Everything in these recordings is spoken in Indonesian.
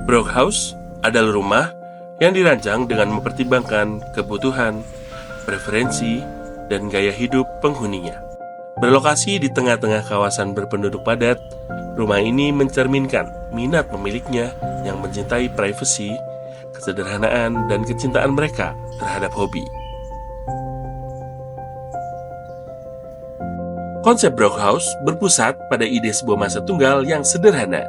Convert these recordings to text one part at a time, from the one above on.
Brokhouse adalah rumah yang dirancang dengan mempertimbangkan kebutuhan, preferensi, dan gaya hidup penghuninya. Berlokasi di tengah-tengah kawasan berpenduduk padat, rumah ini mencerminkan minat pemiliknya yang mencintai privasi, kesederhanaan, dan kecintaan mereka terhadap hobi. Konsep Brokhouse berpusat pada ide sebuah masa tunggal yang sederhana,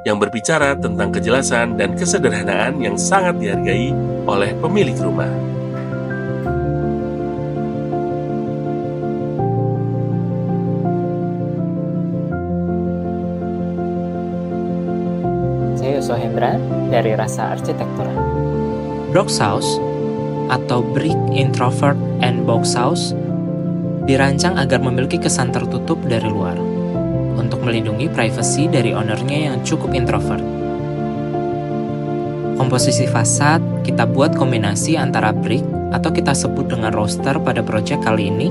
yang berbicara tentang kejelasan dan kesederhanaan yang sangat dihargai oleh pemilik rumah. Saya Yusuf Hendra dari Rasa Arsitektura. Brokhouse atau Brick Introvert and Box House dirancang agar memiliki kesan tertutup dari luar untuk melindungi privasi dari ownernya yang cukup introvert. Komposisi fasad kita buat kombinasi antara brick atau kita sebut dengan roster pada proyek kali ini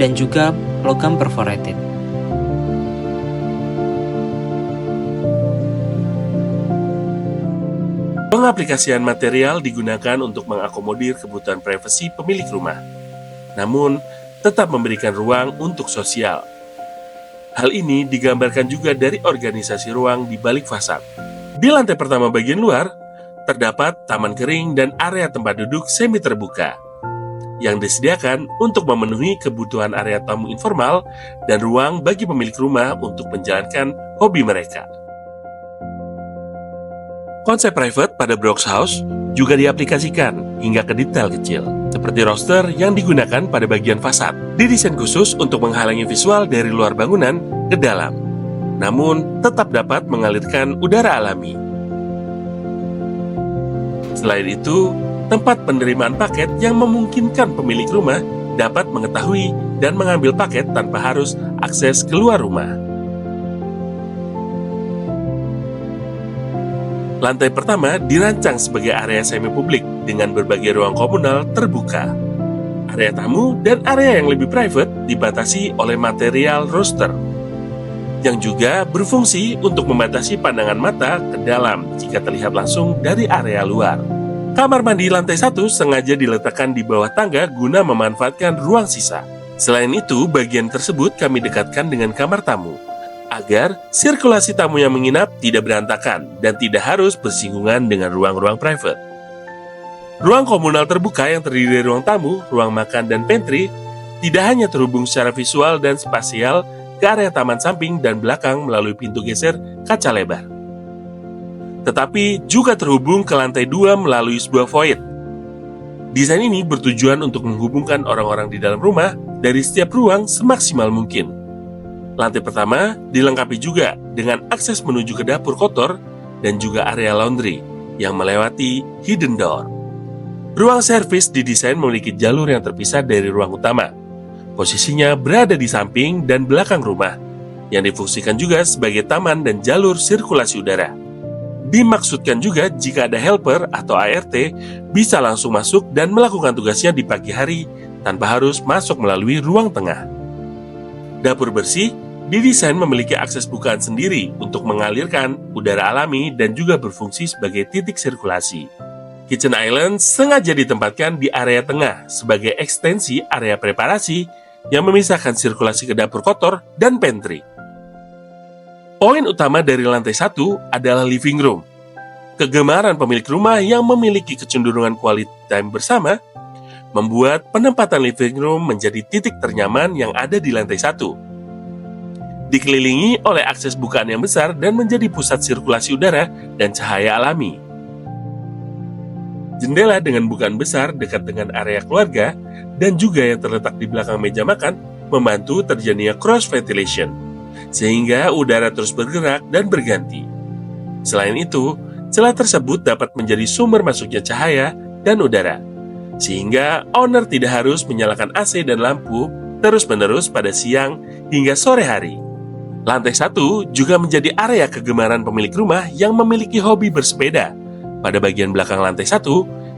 dan juga logam perforated. Pengaplikasian material digunakan untuk mengakomodir kebutuhan privasi pemilik rumah, namun tetap memberikan ruang untuk sosial. Hal ini digambarkan juga dari organisasi ruang di balik fasad. Di lantai pertama bagian luar, terdapat taman kering dan area tempat duduk semi terbuka yang disediakan untuk memenuhi kebutuhan area tamu informal dan ruang bagi pemilik rumah untuk menjalankan hobi mereka. Konsep private pada Brokhouse juga diaplikasikan hingga ke detail kecil, seperti roster yang digunakan pada bagian fasad, didesain khusus untuk menghalangi visual dari luar bangunan ke dalam, namun tetap dapat mengalirkan udara alami. Selain itu, tempat penerimaan paket yang memungkinkan pemilik rumah dapat mengetahui dan mengambil paket tanpa harus akses keluar rumah. Lantai pertama dirancang sebagai area semi-publik dengan berbagai ruang komunal terbuka. Area tamu dan area yang lebih private dibatasi oleh material roster, yang juga berfungsi untuk membatasi pandangan mata ke dalam jika terlihat langsung dari area luar. Kamar mandi lantai 1 sengaja diletakkan di bawah tangga guna memanfaatkan ruang sisa. Selain itu, bagian tersebut kami dekatkan dengan kamar tamu, agar sirkulasi tamu yang menginap tidak berantakan dan tidak harus bersinggungan dengan ruang-ruang private. Ruang komunal terbuka yang terdiri dari ruang tamu, ruang makan, dan pantry tidak hanya terhubung secara visual dan spasial ke area taman samping dan belakang melalui pintu geser kaca lebar, tetapi juga terhubung ke lantai 2 melalui sebuah void. Desain ini bertujuan untuk menghubungkan orang-orang di dalam rumah dari setiap ruang semaksimal mungkin. Lantai pertama dilengkapi juga dengan akses menuju ke dapur kotor dan juga area laundry yang melewati hidden door. Ruang servis didesain memiliki jalur yang terpisah dari ruang utama. Posisinya berada di samping dan belakang rumah, yang difungsikan juga sebagai taman dan jalur sirkulasi udara. Dimaksudkan juga jika ada helper atau ART bisa langsung masuk dan melakukan tugasnya di pagi hari tanpa harus masuk melalui ruang tengah. Dapur bersih didesain memiliki akses bukaan sendiri untuk mengalirkan udara alami dan juga berfungsi sebagai titik sirkulasi. Kitchen island sengaja ditempatkan di area tengah sebagai ekstensi area preparasi yang memisahkan sirkulasi ke dapur kotor dan pantry. Poin utama dari lantai 1 adalah living room. Kegemaran pemilik rumah yang memiliki kecenderungan quality time bersama membuat penempatan living room menjadi titik ternyaman yang ada di lantai 1. Dikelilingi oleh akses bukaan yang besar dan menjadi pusat sirkulasi udara dan cahaya alami. Jendela dengan bukaan besar dekat dengan area keluarga dan juga yang terletak di belakang meja makan membantu terjadinya cross ventilation, sehingga udara terus bergerak dan berganti. Selain itu, celah tersebut dapat menjadi sumber masuknya cahaya dan udara, sehingga owner tidak harus menyalakan AC dan lampu terus-menerus pada siang hingga sore hari. Lantai 1 juga menjadi area kegemaran pemilik rumah yang memiliki hobi bersepeda. Pada bagian belakang lantai 1,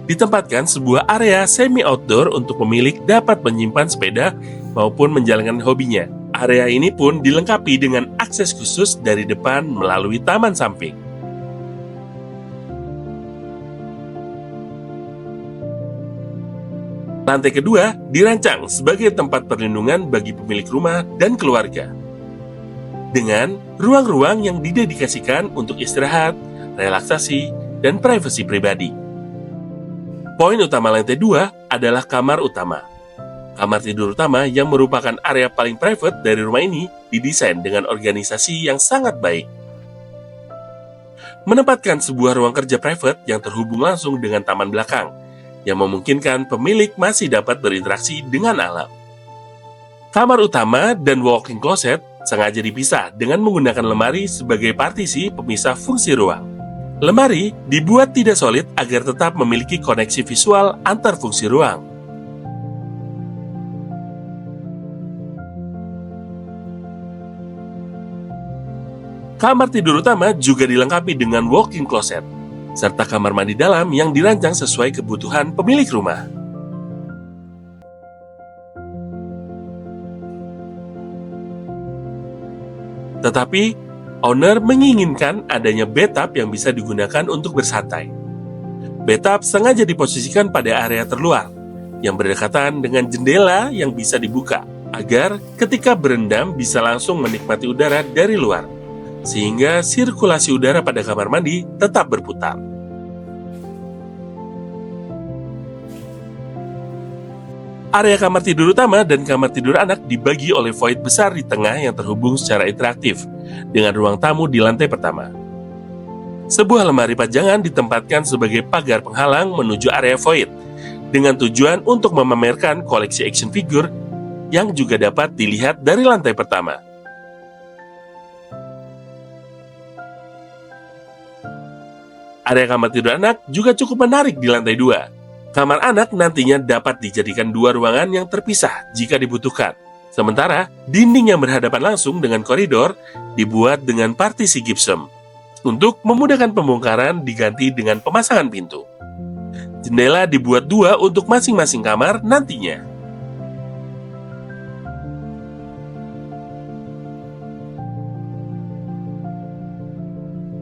ditempatkan sebuah area semi-outdoor untuk pemilik dapat menyimpan sepeda maupun menjalankan hobinya. Area ini pun dilengkapi dengan akses khusus dari depan melalui taman samping. Lantai kedua dirancang sebagai tempat perlindungan bagi pemilik rumah dan keluarga, dengan ruang-ruang yang didedikasikan untuk istirahat, relaksasi, dan privasi pribadi. Poin utama lantai 2 adalah kamar utama. Kamar tidur utama yang merupakan area paling private dari rumah ini didesain dengan organisasi yang sangat baik. Menempatkan sebuah ruang kerja private yang terhubung langsung dengan taman belakang, yang memungkinkan pemilik masih dapat berinteraksi dengan alam. Kamar utama dan walk-in closet sengaja dipisah dengan menggunakan lemari sebagai partisi pemisah fungsi ruang. Lemari dibuat tidak solid agar tetap memiliki koneksi visual antar fungsi ruang. Kamar tidur utama juga dilengkapi dengan walk-in closet, serta kamar mandi dalam yang dirancang sesuai kebutuhan pemilik rumah. Tetapi, owner menginginkan adanya bathtub yang bisa digunakan untuk bersantai. Bathtub sengaja diposisikan pada area terluar, yang berdekatan dengan jendela yang bisa dibuka, agar ketika berendam bisa langsung menikmati udara dari luar, sehingga sirkulasi udara pada kamar mandi tetap berputar. Area kamar tidur utama dan kamar tidur anak dibagi oleh void besar di tengah yang terhubung secara interaktif dengan ruang tamu di lantai pertama. Sebuah lemari pajangan ditempatkan sebagai pagar penghalang menuju area void, dengan tujuan untuk memamerkan koleksi action figure yang juga dapat dilihat dari lantai pertama. Area kamar tidur anak juga cukup menarik di lantai 2. Kamar anak nantinya dapat dijadikan 2 ruangan yang terpisah jika dibutuhkan. Sementara, dinding yang berhadapan langsung dengan koridor dibuat dengan partisi gypsum. Untuk memudahkan pembongkaran diganti dengan pemasangan pintu. Jendela dibuat 2 untuk masing-masing kamar nantinya.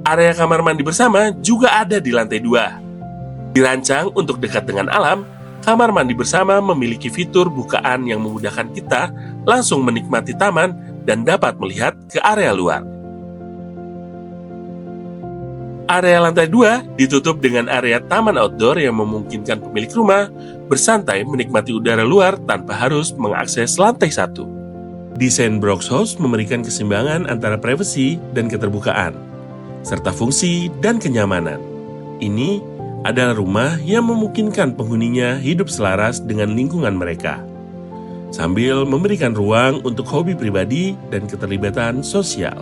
Area kamar mandi bersama juga ada di lantai 2. Dirancang untuk dekat dengan alam, kamar mandi bersama memiliki fitur bukaan yang memudahkan kita langsung menikmati taman dan dapat melihat ke area luar. Area lantai 2 ditutup dengan area taman outdoor yang memungkinkan pemilik rumah bersantai menikmati udara luar tanpa harus mengakses lantai 1. Desain Brox House memberikan keseimbangan antara privasi dan keterbukaan, serta fungsi dan kenyamanan. Ini adalah rumah yang memungkinkan penghuninya hidup selaras dengan lingkungan mereka, sambil memberikan ruang untuk hobi pribadi dan keterlibatan sosial.